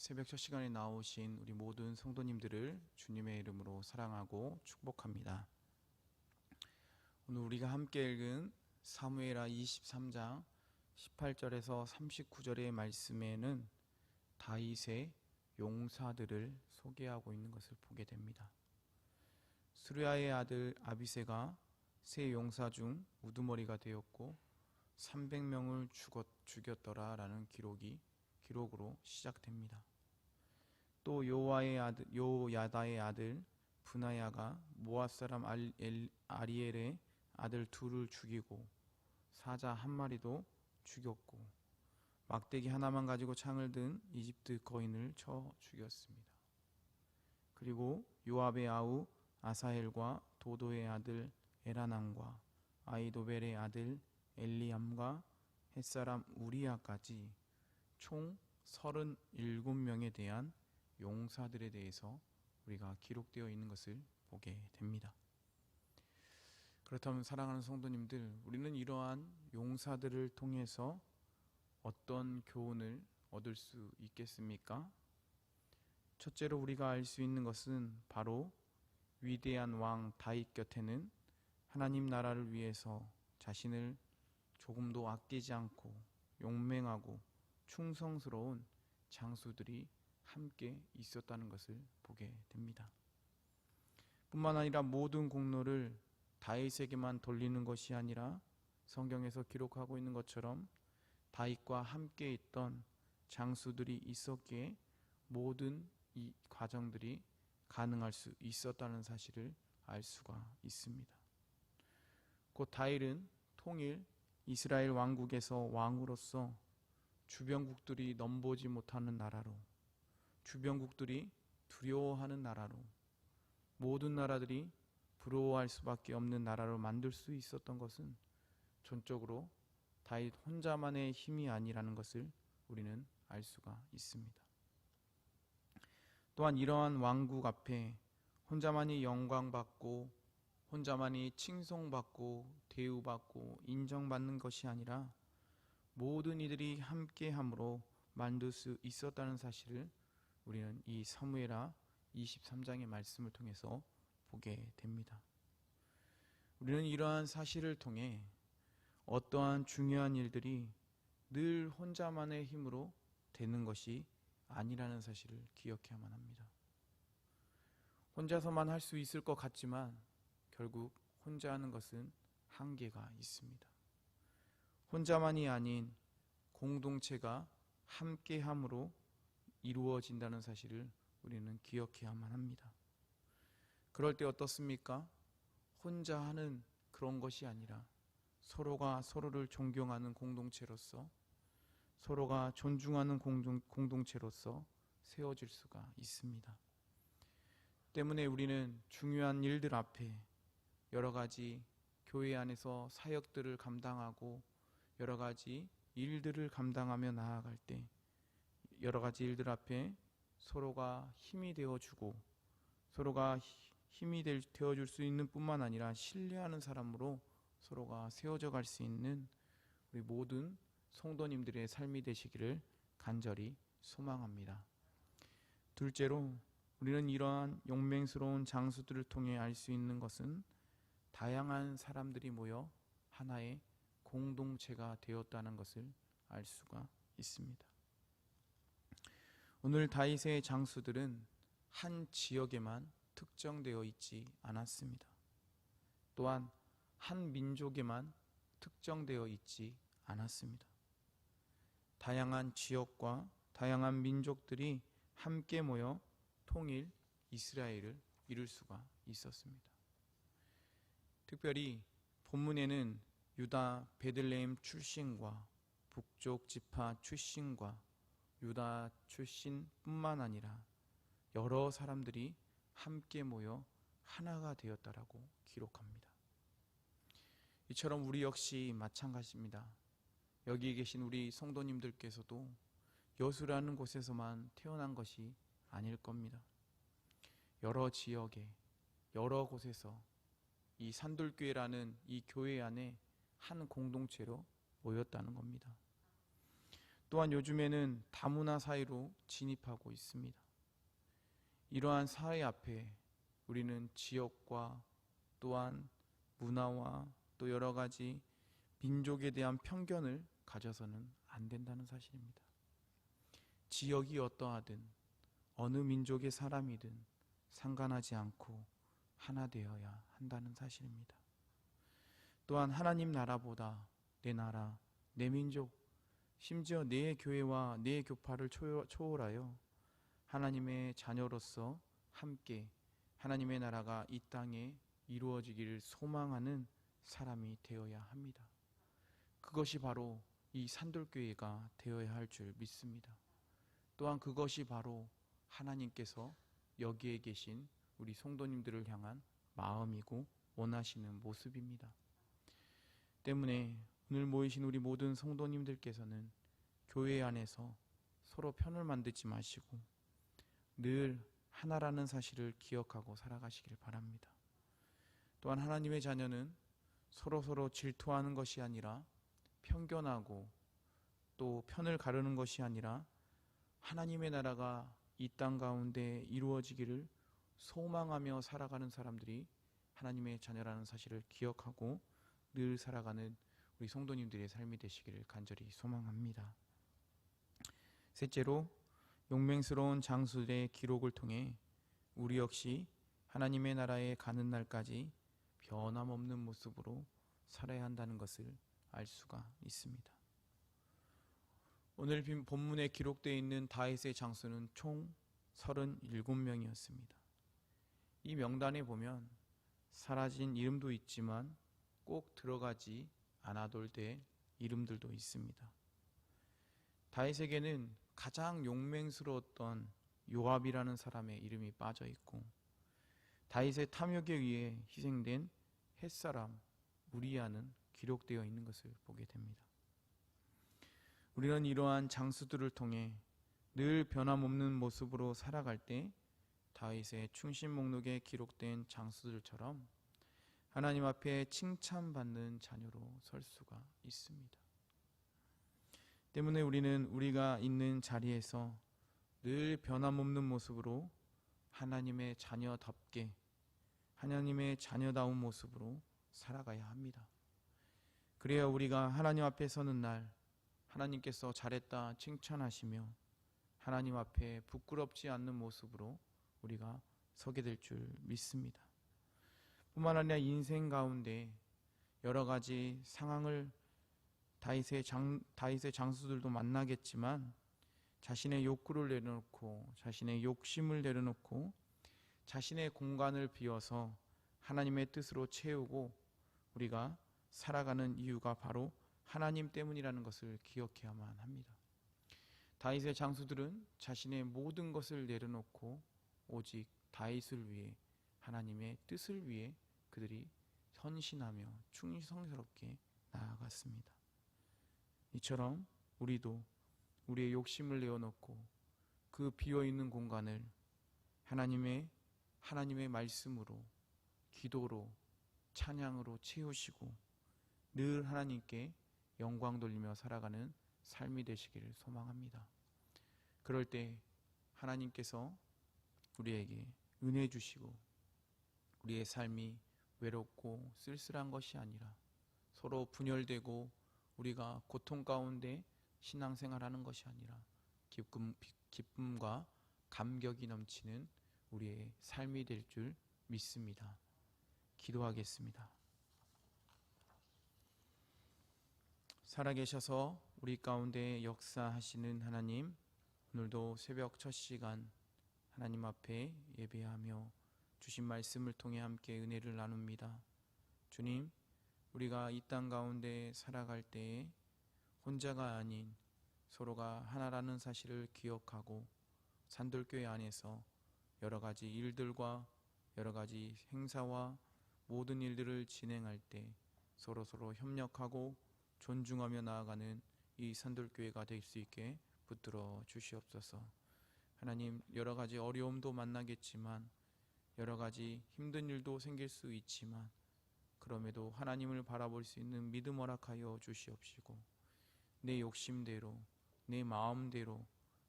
새벽 첫 시간에 나오신 우리 모든 성도님들을 주님의 이름으로 사랑하고 축복합니다. 오늘 우리가 함께 읽은 사무엘하 23장 18절에서 39절의 말씀에는 다윗의 용사들을 소개하고 있는 것을 보게 됩니다. 스루야의 아들 아비새가 세 용사 중 우두머리가 되었고 300명을 죽였더라라는 기록으로 시작됩니다. 또 요야다의 아들 브나야가 모압 사람 아리엘의 아들 둘을 죽이고 사자 한 마리도 죽였고 막대기 하나만 가지고 창을 든 이집트 거인을 쳐 죽였습니다. 그리고 요압의 아우 아사헬과 도도의 아들 에라남과 아이도벨의 아들 엘리암과 햇사람 우리야까지 총 37명에 대한 용사들에 대해서 우리가 기록되어 있는 것을 보게 됩니다. 그렇다면 사랑하는 성도님들, 우리는 이러한 용사들을 통해서 어떤 교훈을 얻을 수 있겠습니까? 첫째로 우리가 알 수 있는 것은 바로 위대한 왕 다윗 곁에는 하나님 나라를 위해서 자신을 조금도 아끼지 않고 용맹하고 충성스러운 장수들이 함께 있었다는 것을 보게 됩니다. 뿐만 아니라 모든 공로를 다윗에게만 돌리는 것이 아니라 성경에서 기록하고 있는 것처럼 다윗과 함께 있던 장수들이 있었기에 모든 이 과정들이 가능할 수 있었다는 사실을 알 수가 있습니다. 곧 다윗은 통일 이스라엘 왕국에서 왕으로서 주변국들이 넘보지 못하는 나라로, 주변국들이 두려워하는 나라로, 모든 나라들이 부러워할 수밖에 없는 나라로 만들 수 있었던 것은 전적으로 다윗 혼자만의 힘이 아니라는 것을 우리는 알 수가 있습니다. 또한 이러한 왕국 앞에 혼자만이 영광받고 혼자만이 칭송받고 대우받고 인정받는 것이 아니라 모든 이들이 함께함으로 만들 수 있었다는 사실을 우리는 이 사무엘하 23장의 말씀을 통해서 보게 됩니다. 우리는 이러한 사실을 통해 어떠한 중요한 일들이 늘 혼자만의 힘으로 되는 것이 아니라는 사실을 기억해야만 합니다. 혼자서만 할 수 있을 것 같지만 결국 혼자 하는 것은 한계가 있습니다. 혼자만이 아닌 공동체가 함께함으로 이루어진다는 사실을 우리는 기억해야만 합니다. 그럴 때 어떻습니까? 혼자 하는 그런 것이 아니라 서로가 서로를 존경하는 공동체로서, 서로가 존중하는 공동체로서 세워질 수가 있습니다. 때문에 우리는 중요한 일들 앞에 여러 가지 교회 안에서 사역들을 감당하고 여러 가지 일들을 감당하며 나아갈 때 여러 가지 일들 앞에 서로가 힘이 되어주고 서로가 힘이 되어줄 수 있는 뿐만 아니라 신뢰하는 사람으로 서로가 세워져 갈 수 있는 우리 모든 성도님들의 삶이 되시기를 간절히 소망합니다. 둘째로 우리는 이러한 용맹스러운 장수들을 통해 알 수 있는 것은 다양한 사람들이 모여 하나의 공동체가 되었다는 것을 알 수가 있습니다. 오늘 다윗의 장수들은 한 지역에만 특정되어 있지 않았습니다. 또한 한 민족에만 특정되어 있지 않았습니다. 다양한 지역과 다양한 민족들이 함께 모여 통일 이스라엘을 이룰 수가 있었습니다. 특별히 본문에는 유다 베들레헴 출신과 북쪽 지파 출신과 유다 출신뿐만 아니라 여러 사람들이 함께 모여 하나가 되었다라고 기록합니다. 이처럼 우리 역시 마찬가지입니다. 여기 계신 우리 성도님들께서도 여수라는 곳에서만 태어난 것이 아닐 겁니다. 여러 지역에 여러 곳에서 이 산돌교회라는 이 교회 안에 한 공동체로 모였다는 겁니다. 또한 요즘에는 다문화 사회로 진입하고 있습니다. 이러한 사회 앞에 우리는 지역과 또한 문화와 또 여러 가지 민족에 대한 편견을 가져서는 안 된다는 사실입니다. 지역이 어떠하든 어느 민족의 사람이든 상관하지 않고 하나 되어야 한다는 사실입니다. 또한 하나님 나라보다 내 나라, 내 민족, 심지어 내 교회와 내 교파를 초월하여 하나님의 자녀로서 함께 하나님의 나라가 이 땅에 이루어지기를 소망하는 사람이 되어야 합니다. 그것이 바로 이 산돌교회가 되어야 할 줄 믿습니다. 또한 그것이 바로 하나님께서 여기에 계신 우리 성도님들을 향한 마음이고 원하시는 모습입니다. 때문에 오늘 모이신 우리 모든 성도님들께서는 교회 안에서 서로 편을 만들지 마시고 늘 하나라는 사실을 기억하고 살아가시길 바랍니다. 또한 하나님의 자녀는 서로 질투하는 것이 아니라 편견하고 또 편을 가르는 것이 아니라 하나님의 나라가 이 땅 가운데 이루어지기를 소망하며 살아가는 사람들이 하나님의 자녀라는 사실을 기억하고 늘 살아가는 우리 성도님들의 삶이 되시기를 간절히 소망합니다. 셋째로, 용맹스러운 장수들의 기록을 통해 우리 역시 하나님의 나라에 가는 날까지 변함없는 모습으로 살아야 한다는 것을 알 수가 있습니다. 오늘 본문에 기록되어 있는 다윗의 장수는 총 37명이었습니다. 이 명단에 보면 사라진 이름도 있지만 꼭 들어가지 않아도 될 이름들도 있습니다. 다윗에게는 가장 용맹스러웠던 요압이라는 사람의 이름이 빠져 있고, 다윗의 탐욕에 의해 희생된 햇사람 우리아는 기록되어 있는 것을 보게 됩니다. 우리는 이러한 장수들을 통해 늘 변함없는 모습으로 살아갈 때 다윗의 충신 목록에 기록된 장수들처럼 하나님 앞에 칭찬받는 자녀로 설 수가 있습니다. 때문에 우리는 우리가 있는 자리에서 늘 변함없는 모습으로 하나님의 자녀답게 하나님의 자녀다운 모습으로 살아가야 합니다. 그래야 우리가 하나님 앞에 서는 날 하나님께서 잘했다 칭찬하시며 하나님 앞에 부끄럽지 않는 모습으로 우리가 서게 될 줄 믿습니다. 뿐만 아니라 인생 가운데 여러 가지 상황을 다윗의 장수들도 만나겠지만 자신의 욕구를 내려놓고 자신의 욕심을 내려놓고 자신의 공간을 비워서 하나님의 뜻으로 채우고 우리가 살아가는 이유가 바로 하나님 때문이라는 것을 기억해야만 합니다. 다윗의 장수들은 자신의 모든 것을 내려놓고 오직 다윗을 위해 하나님의 뜻을 위해 그들이 헌신하며 충성스럽게 나아갔습니다. 이처럼 우리도 우리의 욕심을 내어놓고 그 비어있는 공간을 하나님의 말씀으로 기도로 찬양으로 채우시고 늘 하나님께 영광 돌리며 살아가는 삶이 되시기를 소망합니다. 그럴 때 하나님께서 우리에게 은혜 주시고 우리의 삶이 외롭고 쓸쓸한 것이 아니라 서로 분열되고 우리가 고통 가운데 신앙생활하는 것이 아니라 기쁨과 감격이 넘치는 우리의 삶이 될 줄 믿습니다. 기도하겠습니다. 살아계셔서 우리 가운데 역사하시는 하나님, 오늘도 새벽 첫 시간 하나님 앞에 예배하며 주신 말씀을 통해 함께 은혜를 나눕니다. 주님, 우리가 이 땅 가운데 살아갈 때에 혼자가 아닌 서로가 하나라는 사실을 기억하고 산돌교회 안에서 여러 가지 일들과 여러 가지 행사와 모든 일들을 진행할 때 서로 협력하고 존중하며 나아가는 이 산돌교회가 될 수 있게 붙들어 주시옵소서. 하나님, 여러 가지 어려움도 만나겠지만 여러 가지 힘든 일도 생길 수 있지만 그럼에도 하나님을 바라볼 수 있는 믿음 허락하여 주시옵시고 내 욕심대로 내 마음대로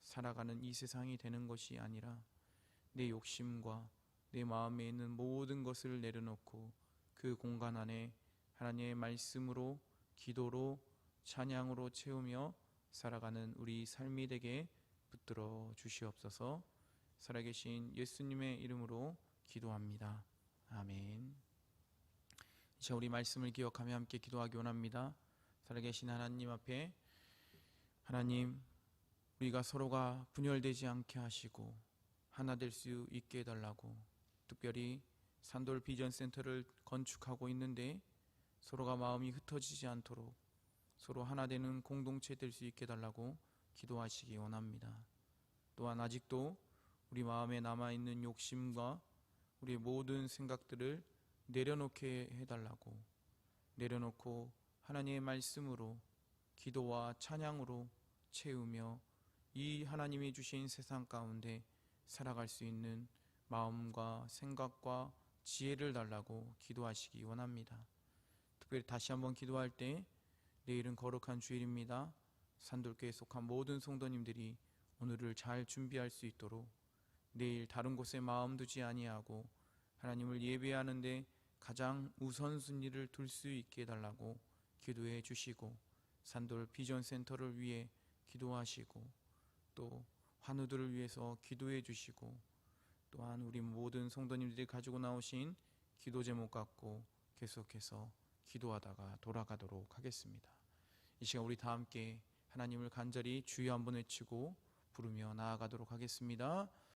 살아가는 이 세상이 되는 것이 아니라 내 욕심과 내 마음에 있는 모든 것을 내려놓고 그 공간 안에 하나님의 말씀으로, 기도로, 찬양으로 채우며 살아가는 우리 삶이 되게 붙들어 주시옵소서. 살아계신 예수님의 이름으로 기도합니다. 아멘. 이제 우리 말씀을 기억하며 함께 기도하기 원합니다. 살아계신 하나님 앞에, 하나님, 우리가 서로가 분열되지 않게 하시고 하나 될 수 있게 해달라고, 특별히 산돌 비전센터를 건축하고 있는데 서로가 마음이 흩어지지 않도록 서로 하나 되는 공동체 될 수 있게 해달라고 기도하시기 원합니다. 또한 아직도 우리 마음에 남아있는 욕심과 우리의 모든 생각들을 내려놓게 해달라고, 내려놓고 하나님의 말씀으로, 기도와 찬양으로 채우며 이 하나님이 주신 세상 가운데 살아갈 수 있는 마음과 생각과 지혜를 달라고 기도하시기 원합니다. 특별히 다시 한번 기도할 때, 내일은 거룩한 주일입니다. 산돌교에 속한 모든 성도님들이 오늘을 잘 준비할 수 있도록 내일 다른 곳에 마음 두지 아니하고 하나님을 예배하는데 가장 우선순위를 둘 수 있게 해달라고 기도해 주시고, 산돌 비전센터를 위해 기도하시고, 또 환우들을 위해서 기도해 주시고, 또한 우리 모든 성도님들이 가지고 나오신 기도 제목 갖고 계속해서 기도하다가 돌아가도록 하겠습니다. 이 시간 우리 다 함께 하나님을 간절히 주여 한번 외치고 부르며 나아가도록 하겠습니다.